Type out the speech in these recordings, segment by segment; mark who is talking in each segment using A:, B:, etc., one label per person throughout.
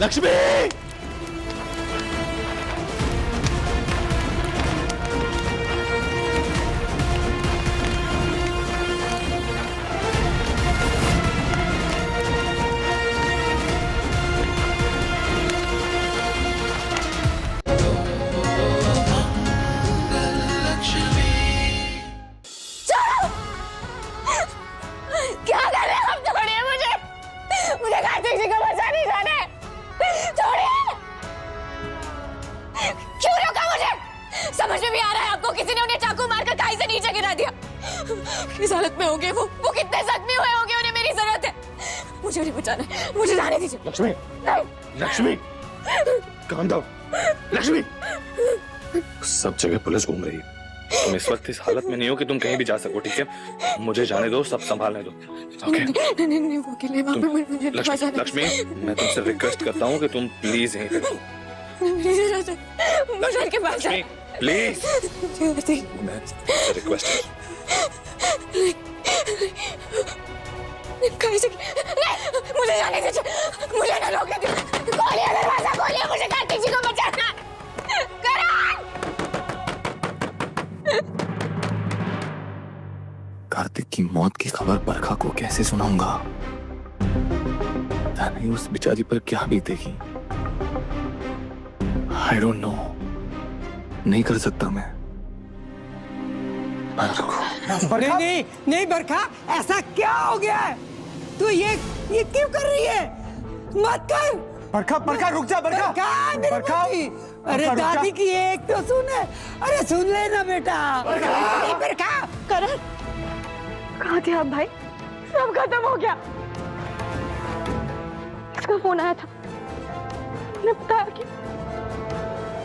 A: लक्ष्मी!
B: क्या कर रहे हैं आप? छोड़िए मुझे, मुझे कार्तिक जी को बचाने जाना है। छोड़िए। क्यों रोका मुझे? समझ में भी आ रहा है आपको, किसी ने उन्हें चाकू मारकर खाई से नीचे गिरा दिया। किस हालत में होंगे वो कितने जख्मी हुए होंगे, उन्हें मेरी जरूरत है। मुझे उन्हें बचाना है, मुझे जाने दीजिए।
A: लक्ष्मी!
B: नहीं।
A: लक्ष्मी! काम दो। लक्ष्मी! सब जगह पुलिस घूम रही है। तुम इस वक्त इस हालत में नहीं हो कि तुम कहीं भी जा सको, ठीक है? मुझे जाने दो, सब संभालने दो। ओके?
B: नहीं, वो अकेले वहाँ पे मुझे बचाना है।
A: लक्ष्मी, मैं तुमसे रिक्वेस्ट करता हूँ कि तुम प्लीज यहीं पे रहो।
B: मेरी जरूरत है, मुझे उनके पास
A: लक्ष्मी, प्लीज। मैं तुमसे रिक्वेस्ट कर
B: मुझे जाने दीजिए, मुझे ना रोके दीजिए। खोलिए दरवाजा, खोलिए, मुझे कार्तिक जी को बचाना है। करण!
C: कार्तिक की मौत की खबर बरखा को कैसे सुनाऊंगा? पता नहीं उस बेचारी पर क्या बीतेगी। I don't know. नहीं कर सकता मैं।
D: नहीं नहीं बरखा, ऐसा क्या हो गया है? तू ये क्यों कर रही है? मत कर।
E: बरखा रुक जा बरखा।
D: बरखा, अरे दादी की एक तो सुन। अरे सुन ले ना बेटा। बरखा।
B: करण, कहाँ थे आप भाई? सब खत्म हो गया। इसका फोन आया था, मैंने बताया कि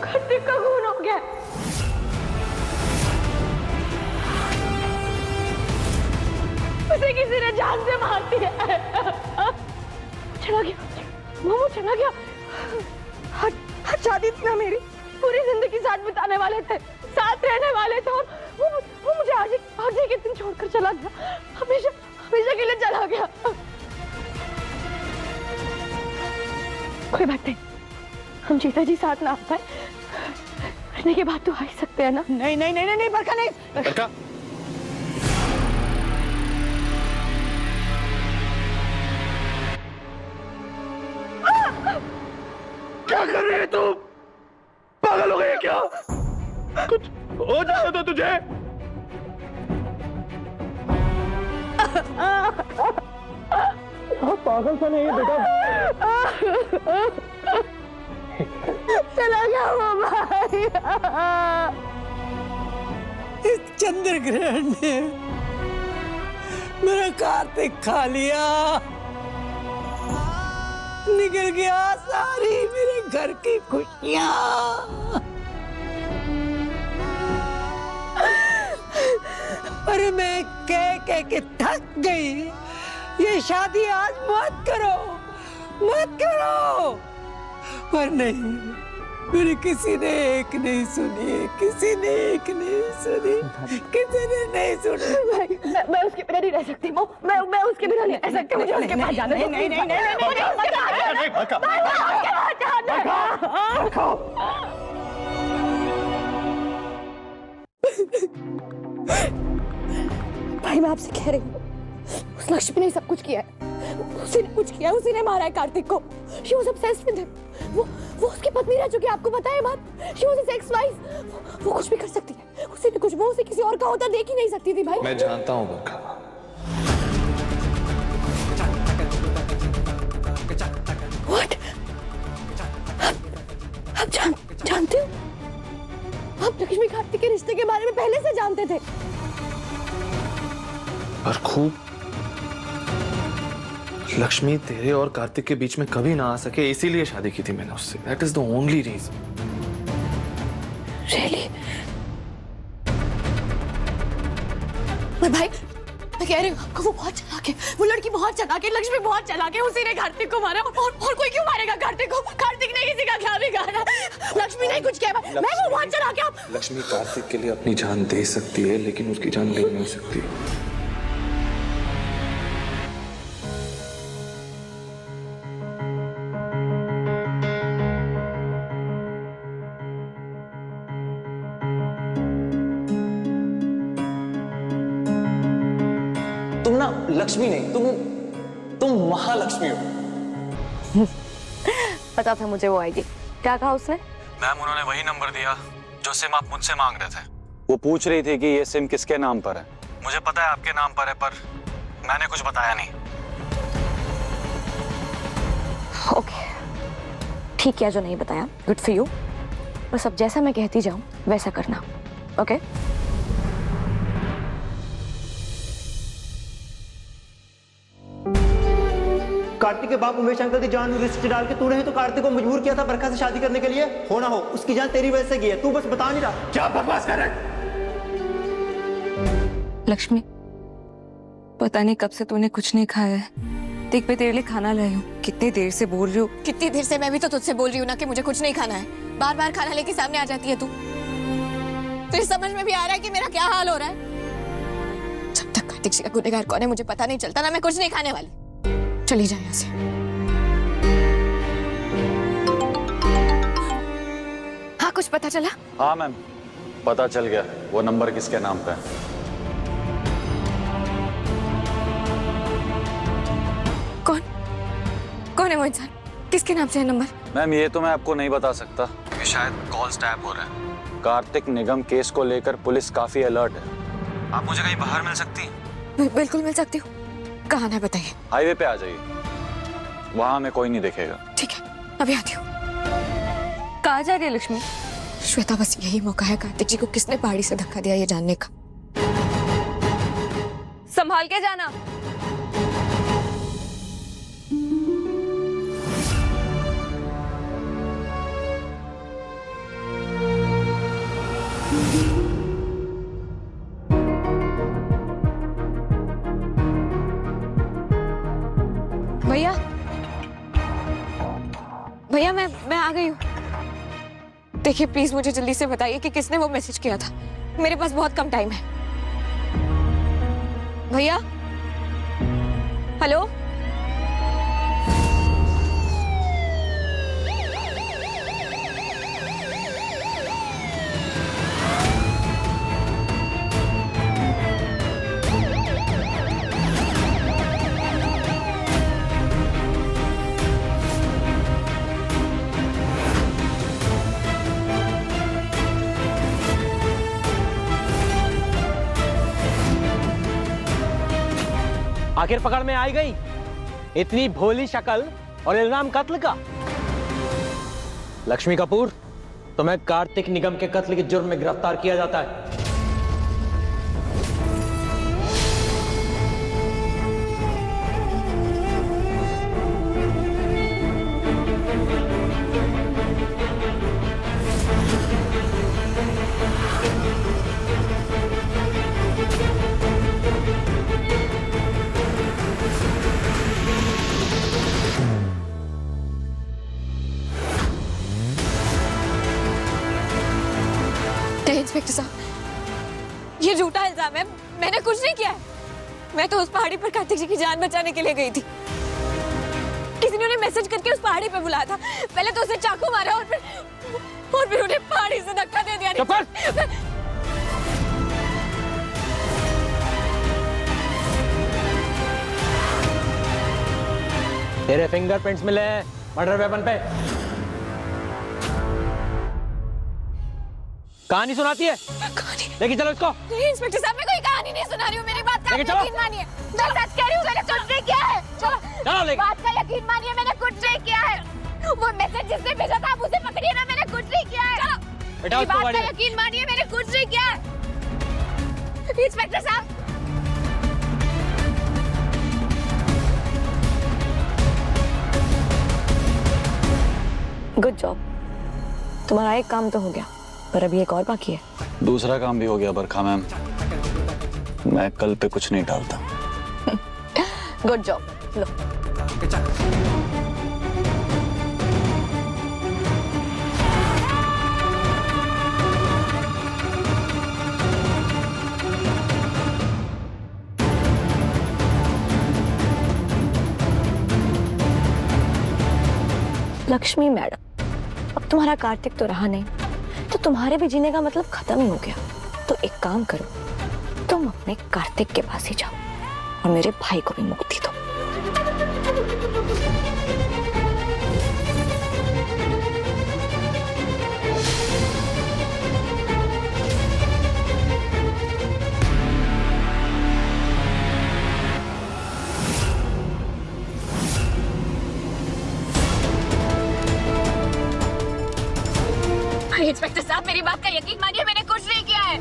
B: कार्तिक का खून हो गया। उसे किसी ने जान से मार दिया। चला गया, वो चला गया। हर शादी थी ना मेरी, पूरी जिंदगी साथ बिताने वाले थे, साथ रहने वाले थे, और वो मुझे आज ही के दिन छोड़कर चला गया। हमेशा के लिए चला गया। कोई बात नहीं, हम जीता जी साथ ना आ पाए, मरने के बाद तो आ ही सकते हैं ना।
D: नहीं बरखा नहीं।
A: बरखा, क्या कर रही है तुम? पागल हो गई है क्या? कुछ हो जाने दो तुझे। पागल सा नहीं है बेटा।
B: चला गया वो भाई।
D: इस चंद्र ग्रहण ने मेरा कार्तिक खा लिया। निकल गया सारी मेरे घर की खुशियां। अरे मैं कह के थक गई। ये शादी आज मत करो। पर नहीं, मेरी किसी ने एक नहीं सुनी। किसी ने नहीं सुनी।
B: भाई, मैं उसके बिना नहीं रह सकती। मैं उसके बिना नहीं रह सकती। मुझे उसके पास जाना है। नहीं, भाई, मैं आपसे कह रही हूँ, उस लक्ष्मी ने सब कुछ किया है। उसी ने कुछ किया है, उसी ने मारा है कार्तिक को। She was obsessed with him. वो उसकी पत्नी रह चुकी है, आपको पता है बात? She was his ex-wife. वो कुछ भी कर सकती है। उसी ने कुछ, वो उसे किसी और का होता देख ही नहीं सकती थी भाई।
A: मैं जानता हूँ बरखा।
B: What? आप जानते हो? आप लक्ष्मी कार्तिक के रिश्ते के बारे में पहले से जानते थे।
C: पर खूब लक्ष्मी तेरे और कार्तिक के बीच में कभी ना आ सके, इसीलिए शादी की थी मैंने उससे। That is the only reason.
B: Really? मैं भाई, मैं कह रही हूँ आपको, वो बहुत चालाक है। वो लड़की बहुत चालाक है, लक्ष्मी बहुत चालाक है। उसी ने कार्तिक को मारा, और कोई क्यों मारेगा कार्तिक को? कार्तिक ने किसी का क्या बिगाड़ा? लक्ष्मी ने कुछ किया। मैं वो बहुत चालाक है।
C: लक्ष्मी कार्तिक के लिए अपनी जान दे सकती है, लेकिन उसकी जान ले नहीं सकती।
F: लक्ष्मी नहीं, तुम महालक्ष्मी हो।
B: पता था मुझे वो आएगी। क्या कहा उसने?
F: मैम उन्होंने वही नंबर दिया जो सिम आप मुझसे मांग रहे थे। वो पूछ रही थी कि ये सिम किसके नाम पर है। मुझे पता है आपके नाम पर है, पर मैंने कुछ बताया नहीं।
B: ओके, ठीक किया जो नहीं बताया, गुड फॉर यू। बस अब जैसा मैं कहती जाऊं वैसा करना, ओके?
E: कार्तिक के बाप उमेश अंकल की जान रिस्क डाल के तूने ही तो कार्तिक को मजबूर किया था बरखा से शादी करने के लिए। हो ना हो उसकी जान तेरी वजह से गई है, तू बस बता नहीं रहा। क्या बकवास कर रहा है?
G: लक्ष्मी, पता नहीं कब से तूने कुछ नहीं खाया है। देख मैं तेरे लिए खाना लाई हूँ। कितनी देर से बोल रही हूँ।
B: कितनी देर से मैं भी तो तुझसे बोल रही हूँ ना कि मुझे कुछ नहीं खाना है। बार बार खाना लेके सामने आ जाती है तू। तुझे समझ में भी आ रहा है कि मेरा क्या हाल हो रहा है? जब तक कार्तिक जी का गुनहगार कौन है मुझे पता नहीं चलता ना, मैं कुछ नहीं खाने वाली। चली जाए यहाँ से। हाँ, कुछ पता चला?
F: हाँ मैम, पता चल गया वो नंबर किसके नाम पे है।
B: कौन है वो इंसान? किसके नाम से है नंबर?
F: मैम ये तो मैं आपको नहीं बता सकता, ये शायद कॉल्स टैप हो रहे हैं। कार्तिक निगम केस को लेकर पुलिस काफी अलर्ट है। आप मुझे कहीं बाहर मिल सकती हैं?
B: बिल्कुल मिल सकती हूँ। कहाँ है बताइए?
F: हाईवे पे आ जाइए, वहां हमें कोई नहीं देखेगा।
B: ठीक है, अभी आती हूँ।
G: कहाँ जा रही है लक्ष्मी?
B: श्वेता, बस यही मौका है कार्तिक जी को किसने पहाड़ी से धक्का दिया ये जानने का।
G: संभाल के जाना।
B: भैया, भैया मैं आ गई हूँ। देखिए प्लीज मुझे जल्दी से बताइए कि किसने वो मैसेज किया था। मेरे पास बहुत कम टाइम है। भैया, हेलो?
E: आखिर पकड़ में आई गई। इतनी भोली शक्ल और इल्जाम कत्ल का। लक्ष्मी कपूर, तुम्हें कार्तिक निगम के कत्ल के जुर्म में गिरफ्तार किया जाता है।
B: इंस्पेक्टर साहब, ये झूठा इल्जाम है। मैंने कुछ नहीं किया है। मैं तो उस पहाड़ी पर कार्तिक जी की जान बचाने के लिए गई थी। किसी ने उन्हें मैसेज करके उस पहाड़ी पर बुलाया था। पहले तो उसे चाकू मारा और फिर उन्हें पहाड़ी से धक्का दे दिया।
E: तेरे फिंगरप्रिंट्स मिले हैं मर्डर वेपन पे। कहानी सुनाती है?
B: कहानी?
E: लेकिन चलो इसको।
B: नहीं इंस्पेक्टर साहब, मैं कोई कहानी नहीं सुना रही हूँ। मेरी बात का यकीन मानिए। मैं सच कह रही हूँ, मैंने कुछ नहीं किया है। चलो बात का यकीन मानिए, मैंने कुछ नहीं किया है। वो मैसेज जिसने भेजा था आप उसे पकड़िए ना। मैंने कुछ नहीं किया है। चलो मेरी बात का यकीन मानिए, मैंने कुछ नहीं किया है। इंस्पेक्टर साहब, गुड जॉब। तुम्हारा एक काम तो हो गया, पर अभी एक और बाकी है।
F: दूसरा काम भी हो गया बरखा मैम। मैं कल पे कुछ नहीं डालता।
B: Good job. लो। लक्ष्मी मैडम, अब तुम्हारा कार्तिक तो रहा नहीं, तो तुम्हारे भी जीने का मतलब खत्म ही हो गया। तो एक काम करो, तुम अपने कार्तिक के पास ही जाओ और मेरे भाई को भी मुक्ति दो। इंस्पेक्टर साहब, मेरी बात का यकीन मानिए, मैंने कुछ नहीं किया है।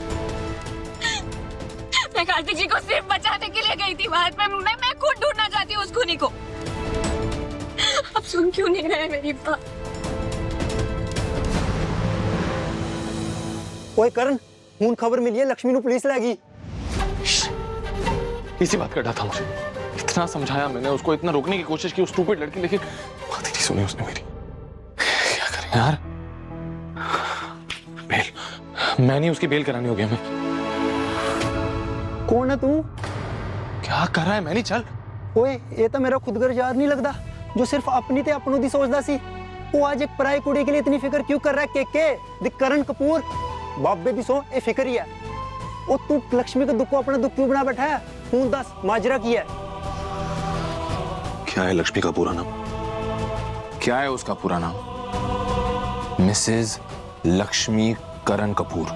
B: मैं कार्तिक जी को सिर्फ बचाने के लिए गई थी वहां पे। मैं खुद ढूंढना चाहती हूँ उस खूनी को। अब सुन क्यों नहीं रहे मेरी बात?
E: ओए करण, खून खबर मिली है, लक्ष्मी को पुलिस लागी।
C: इसी बात का डर था मुझे। इतना समझाया मैंने उसको, इतना रोकने की कोशिश की उस स्टूपिड लड़की, लेकिन बात ही नहीं सुनी उसने मेरी। क्या करें यार? बेल, मैं नहीं, उसकी बेल करानी हो गया। मैं
E: कौन है तू?
C: क्या कर रहा है? मैं नहीं, चल।
E: ओए ये तो मेरा खुदगर्ज यार नहीं लगता, जो सिर्फ अपनी ते अपनों दी सोचदा सी। वो आज एक पराई कुड़ी के लिए इतनी फिक्र क्यों कर रहा है? के करण कपूर बाबे दी सो ये फिक्र ही है। ओ तू लक्ष्मी के दुख को अपना दुख क्यों बना बैठा है? तू दस माजरा की है?
C: क्या है लक्ष्मी का पूरा नाम? क्या है उसका पूरा नाम? मिसेज लक्ष्मी करण कपूर।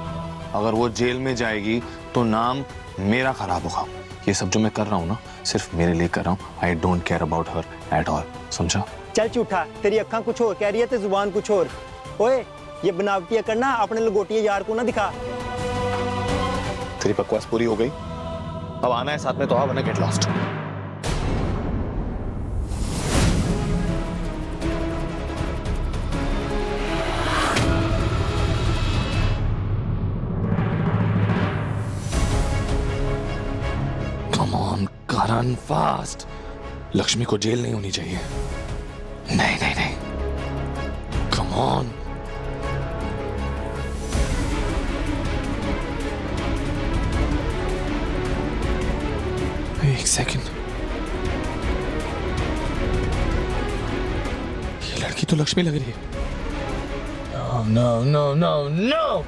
C: अगर वो जेल में जाएगी तो नाम मेरा खराब होगा। ये सब जो मैं कर रहा हूँ ना, सिर्फ मेरे लिए कर रहा हूँ। I don't care about her at all, समझा?
E: चल झूठा, तेरी अक्खां कुछ और कह रही है ते जुबान कुछ और। ओए ये बनावटियां करना अपने लंगोटिया यार को ना दिखा।
C: तेरी बकवास पूरी हो गई, अब आना है साथ में तो आ, वरना get lost. Come on Karan, fast. Lakshmi को जेल नहीं होनी चाहिए। नहीं नहीं नहीं, कम ऑन। एक सेकंड, ये लड़की तो लक्ष्मी लग रही है। No no no no.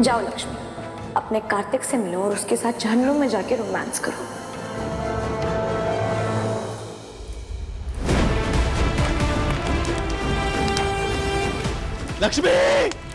B: जाओ लक्ष्मी, अपने कार्तिक से मिलो और उसके साथ जहन्नुम में जाके रोमांस करो।
C: लक्ष्मी!